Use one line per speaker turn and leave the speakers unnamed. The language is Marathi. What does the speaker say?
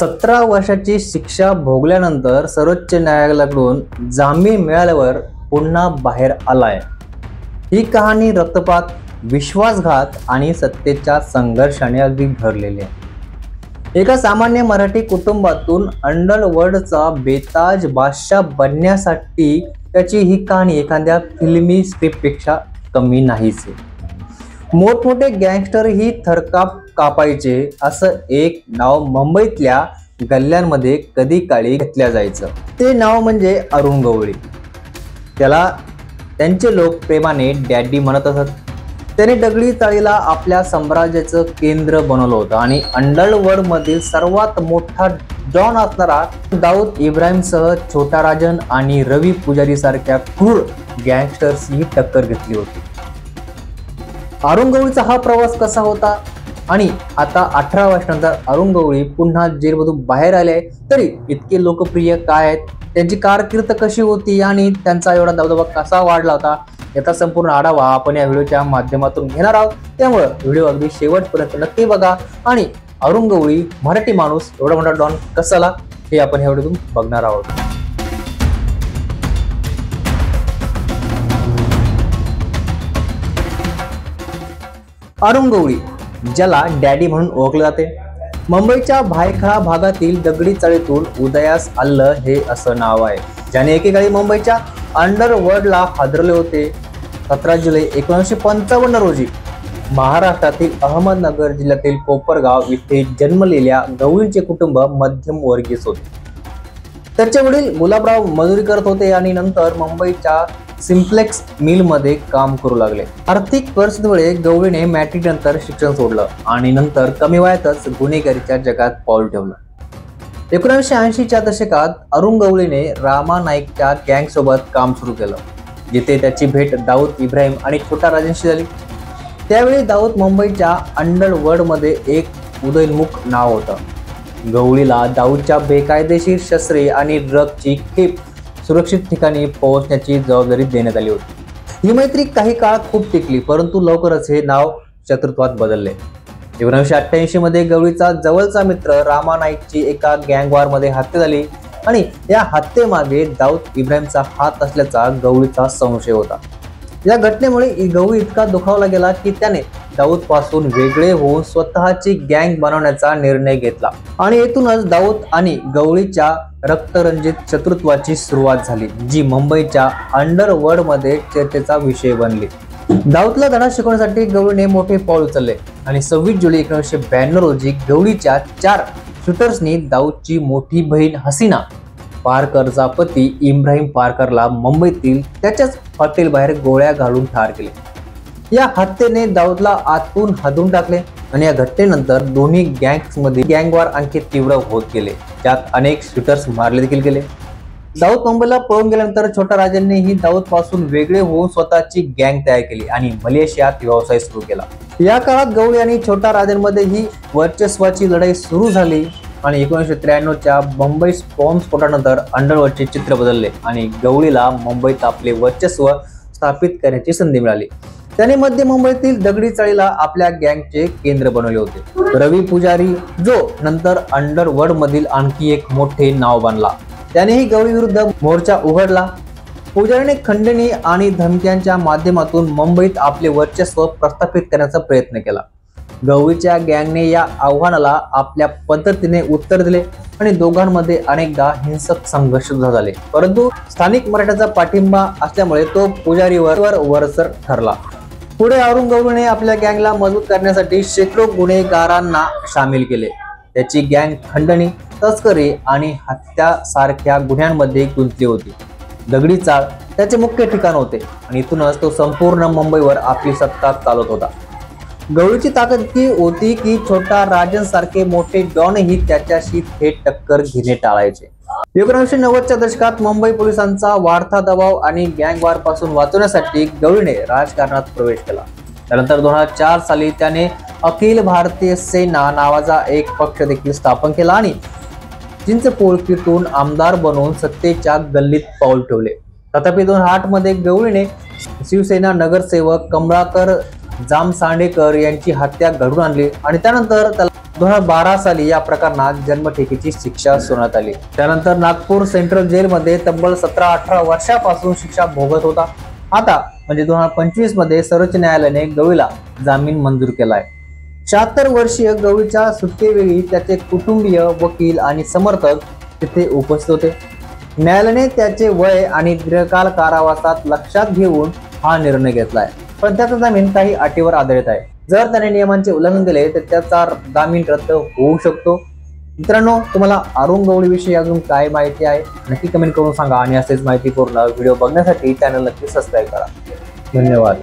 17 वर्षाची शिक्षा भोगल्यानंतर सर्वोच्च न्यायालयाकडून जामीन मिळाल्यावर पुन्हा बाहेर आलाय। ही कहाणी रक्तपात, विश्वासघात आणि सत्तेच्या संघर्षाने अगदी भरलेली आहे। एका सामान्य मराठी कुटुंबातून अंडरवर्ल्डचा बेताज बादशाह बनण्यासाठी त्याची ही कहाणी एखाद्या फिल्मी स्क्रिप्टपेक्षा कमी नाहीच आहे। मोठमोठे गँगस्टर ही थरकाप कापायचे असं एक नाव मुंबईतल्या गल्ल्यांमध्ये कधी काळी घेतल्या जायचं। ते नाव म्हणजे अरुण गवळी। त्याला त्यांचे लोक प्रेमाने डॅडी म्हणत असत। त्याने दगडी चाळीला आपल्या साम्राज्याचं केंद्र बनवलं होतं आणि अंडरवर्ल्ड मधील सर्वात मोठा डॉन असणारा दाऊद इब्राहिमसह छोटा राजन आणि रवी पुजारी सारख्या क्रूर गँगस्टर्सची टक्कर घेतली होती। अरुण गवळीचा हा प्रवास कसा होता आणि आता 18 वर्षांनंतर अरुण गवळी पुन्हा जेलमधून बाहेर आले तरी इतके लोकप्रिय काय आहेत, त्यांची कारकीर्द कशी होती आणि त्यांचा एवढा दबदबा कसा वाढला होता याचा संपूर्ण आढावा आपण या व्हिडिओच्या माध्यमातून घेणार आहोत। त्यामुळे व्हिडिओ अगदी शेवटपर्यंत नक्की बघा आणि अरुण गवळी मराठी माणूस एवढा मोठा डॉन कसा आला हे आपण या व्हिडिओतून बघणार आहोत। अरुण गवळी, ज्याला डॅडी म्हणून ओळखले जाते, मुंबईच्या भायखळा भागातील दगडी चाळीतून उदयास आलं हे असं नाव आहे, ज्याने एकेकाळी मुंबईच्या अंडरवर्ल्डला हादरले होते। 17 जुलै 1955 रोजी महाराष्ट्रातील अहमदनगर जिल्ह्यातील कोपरगाव येथे जन्मलेल्या गवळींचे कुटुंब मध्यमवर्गीय होते। त्याचे वडील गुलाबराव मजुरी करत होते आणि नंतर मुंबईच्या सिम्प्लेक्स मिल मध्ये काम करू लागले। आर्थिक परिस्थितीमुळे गवळीने मॅट्रिक नंतर शिक्षण सोडलं आणि नंतर कमी वयातच गुन्हेगारीच्या जगात पाऊल ठेवलं। 1980च्या दशकात अरुण गवळीने रामा नाईकच्या गँग सोबत काम सुरू केलं, जिथे त्याची भेट दाऊद इब्राहिम आणि छोटा राजनशी झाली। त्यावेळी दाऊद मुंबईच्या अंडरवर्ल्ड मध्ये एक उदयोन्मुख नाव होतं। गवळीला दाऊदच्या बेकायदेशीर शस्त्रे आणि ड्रगची खेप सुरक्षित ठिकाणी पोहोचण्याची जबाबदारी देण्यात आली होती। ही मैत्री काही काळ खूप टिकली, परंतु लवकरच हे नाव शत्रुत्वात बदलले। 1988 मध्ये गवळीचा जवळचा मित्र रामा नाईकची एका गँगवॉर मध्ये हत्या झाली आणि या हत्येमागे दाऊद इब्राहिमचा हात असल्याचा गवळीचा संशय होता। या घटनेमुळे गवळी इतका दुखावला गेला की त्याने दाऊद पासून वेगळे होऊन स्वतःची गँग बनवण्याचा निर्णय घेतला आणि येथूनच दाऊद आणि गवळीच्या रक्तरंजित शत्रुत्वाची सुरुवात झाली, जी मुंबईच्या अंडरवर्ल्ड मध्ये चर्चेचा विषय बनली। दाऊदला धडा शिकवण्यासाठी गवळीने मोठे पाऊल उचलले आणि 26 जुलै 1992 रोजी गवळीच्या 4 शूटर्सनी दाऊदची मोठी बहीण हसीना पारकरचा पती इब्राहिम पारकरला मुंबईतील त्याच्याच हॉटेल बाहेर गोळ्या घालून ठार केले। या हत्येने दाऊदला आतून हादून टाकले आणि या घटनेनंतर दोन्ही गँग्समध्ये गँगवॉर आणखी तीव्र होत गेले, ज्यात अनेक शूटर्स मारले देखील गेले। दाऊद मुंबईला पळून गेल्यानंतर छोटा राजनने ही दाऊद पासून वेगळे होऊन स्वतःची गँग तयार केली आणि मलेशियात व्यवसाय सुरू केला। या काळात गवळी आणि छोटा राजनमध्ये ही वर्चस्वाची लढाई सुरू झाली आणि 1993च्या मुंबई बॉम्बस्फोटानंतर अंडरवर्ल्डचे चित्र बदलले आणि गवळीला मुंबईत आपले वर्चस्व स्थापित करण्याची संधी मिळाली। त्याने मध्य मुंबईतील दगडी चाळीला आपल्या गँगचे केंद्र बनवले होते। रवी पुजारी, जो नंतर अंडरवर्ल्ड मधील आणखी एक मोठे नाव बनला, त्यानेही गवळी विरुद्ध मोर्चा उघडला। पुजारीने खंडणी आणि धमक्यांच्या माध्यमातून मुंबईत आपले वर्चस्व प्रस्थापित करण्याचा प्रयत्न केला। गवळीच्या गँगने या आव्हानाला आपल्या पद्धतीने उत्तर दिले आणि दोघांमध्ये अनेकदा हिंसक संघर्ष झाले, परंतु स्थानिक मराठ्याचा पाठिंबा असल्यामुळे तो पुजारीवर वरचढ ठरला। पुढे अरुण गवळीने आपल्या गँगला मजबूत करण्यासाठी शेकडो गुन्हेगारांना सामील केले। त्याची गँग खंडणी, तस्करी आणि हत्या सारख्या गुन्ह्यांमध्ये गुंतली होती। दगडी चाळ त्याचे मुख्य ठिकाण होते आणि इथूनच तो संपूर्ण मुंबईवर आपली सत्ता चालवत होता। गवळीची ताकद इतकी होती की छोटा राजन सारखे मोठे डॉनही त्याच्याशी थेट टक्कर घेणे टाळायचे। 1990च्या दशकात मुंबई पोलिसांचा वाढता दबाव आणि गँगवॉर पासून वाचवण्यासाठी गवळीने राजकारणात प्रवेश केला। त्यानंतर 2004 साली त्याने अखिल भारतीय सेना नावाचा एक पक्ष देखील स्थापन केला आणि चिंचपोकळीतून आमदार बनवून सत्तेच्या गल्लीत पाऊल ठेवले। तथापि 2008 मध्ये गवळीने शिवसेना नगरसेवक कमळाकर जामसांडेकर यांची हत्या घडून आणली आणि त्यानंतर त्याला 2012 साली या प्रकरणात जन्मठेपेची शिक्षा सुनावण्यात आली। त्यानंतर नागपूर सेंट्रल जेलमध्ये तब्बल 17-18 वर्षापासून शिक्षा भोगत होता। आता म्हणजे 2025 मध्ये सर्वोच्च न्यायालयाने गवळीला जामीन मंजूर केलाय। 76 वर्षीय गवळीच्या सुटकेवेळी त्याचे कुटुंबीय, वकील आणि समर्थक तिथे उपस्थित होते। न्यायालयाने त्याचे वय आणि दीर्घकाल कारावासात लक्षात घेऊन हा निर्णय घेतलाय, पण त्याचा जामीन काही अटीवर आधारित आहे। जर त्याने नियमांचे उल्लंघन केले तर त्याचा जामीन रद्द होऊ शकतो। मित्रांनो, तुम्हाला अरुण गवळी विषयी अजून काय माहिती आहे नक्की कमेंट करून सांगा आणि असेच माहितीपूर्ण व्हिडिओ बघण्यासाठी चॅनल नक्की सबस्क्राईब करा। धन्यवाद।